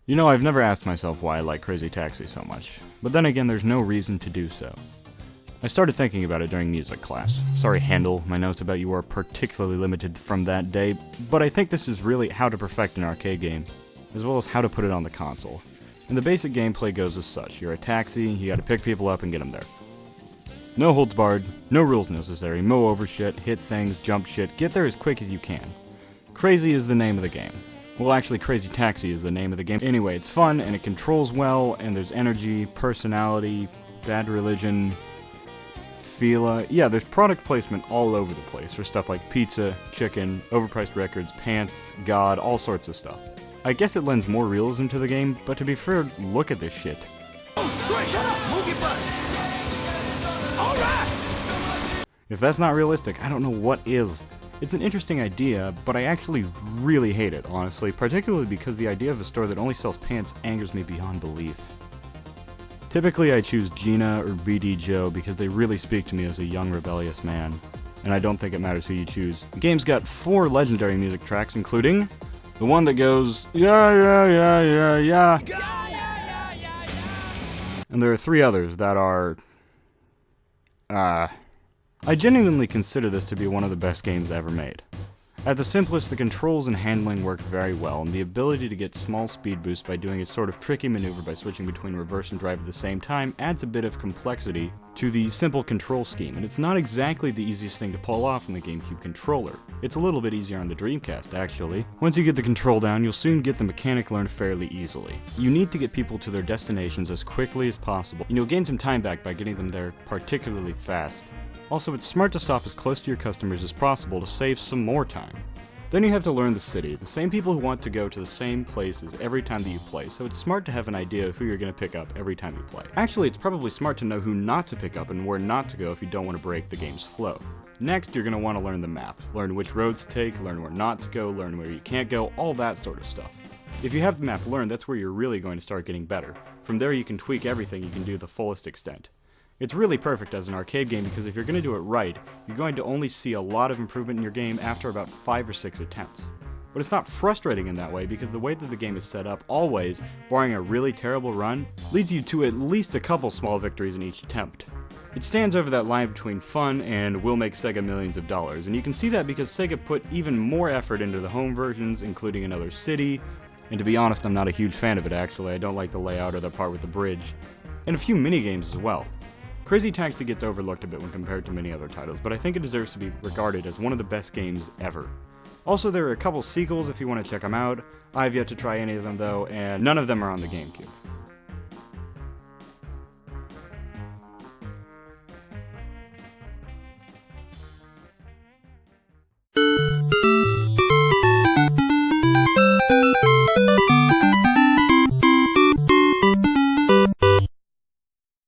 You know, I've never asked myself why I like Crazy Taxi so much, but then again, there's no reason to do so. I started thinking about it during music class. Sorry, Handel, my notes about you are particularly limited from that day, but I think this is really how to perfect an arcade game, as well as how to put it on the console. And the basic gameplay goes as such. You're a taxi, you gotta pick people up and get them there. No holds barred, no rules necessary, mow over shit, hit things, jump shit, get there as quick as you can. Crazy is the name of the game. Well, actually, Crazy Taxi is the name of the game. Anyway, it's fun, and it controls well, and there's energy, personality, bad religion, Fila. Yeah, there's product placement all over the place for stuff like pizza, chicken, overpriced records, pants, God, all sorts of stuff. I guess it lends more realism to the game, but to be fair, look at this shit. If that's not realistic, I don't know what is. It's an interesting idea, but I actually really hate it, honestly, particularly because the idea of a store that only sells pants angers me beyond belief. Typically I choose Gina or BD Joe because they really speak to me as a young rebellious man, and I don't think it matters who you choose. The game's got 4 legendary music tracks, including the one that goes, yeah, yeah, yeah, yeah, yeah. And there are 3 others that are, I genuinely consider this to be one of the best games ever made. At the simplest, the controls and handling work very well, and the ability to get small speed boosts by doing a sort of tricky maneuver by switching between reverse and drive at the same time adds a bit of complexity to the simple control scheme, and it's not exactly the easiest thing to pull off in the GameCube controller. It's a little bit easier on the Dreamcast, actually. Once you get the control down, you'll soon get the mechanic learned fairly easily. You need to get people to their destinations as quickly as possible, and you'll gain some time back by getting them there particularly fast. Also, it's smart to stop as close to your customers as possible to save some more time. Then you have to learn the city, the same people who want to go to the same places every time that you play, so it's smart to have an idea of who you're going to pick up every time you play. Actually, it's probably smart to know who not to pick up and where not to go if you don't want to break the game's flow. Next, you're going to want to learn the map, learn which roads to take, learn where not to go, learn where you can't go, all that sort of stuff. If you have the map learned, that's where you're really going to start getting better. From there you can tweak everything you can do to the fullest extent. It's really perfect as an arcade game because if you're going to do it right, you're going to only see a lot of improvement in your game after about 5 or 6 attempts. But it's not frustrating in that way because the way that the game is set up always, barring a really terrible run, leads you to at least a couple small victories in each attempt. It stands over that line between fun and will make Sega millions of dollars, and you can see that because Sega put even more effort into the home versions, including another city, and to be honest, I'm not a huge fan of it actually. I don't like the layout or the part with the bridge, and a few minigames as well. Crazy Taxi gets overlooked a bit when compared to many other titles, but I think it deserves to be regarded as one of the best games ever. Also, there are a couple sequels if you want to check them out. I've yet to try any of them though, and none of them are on the GameCube.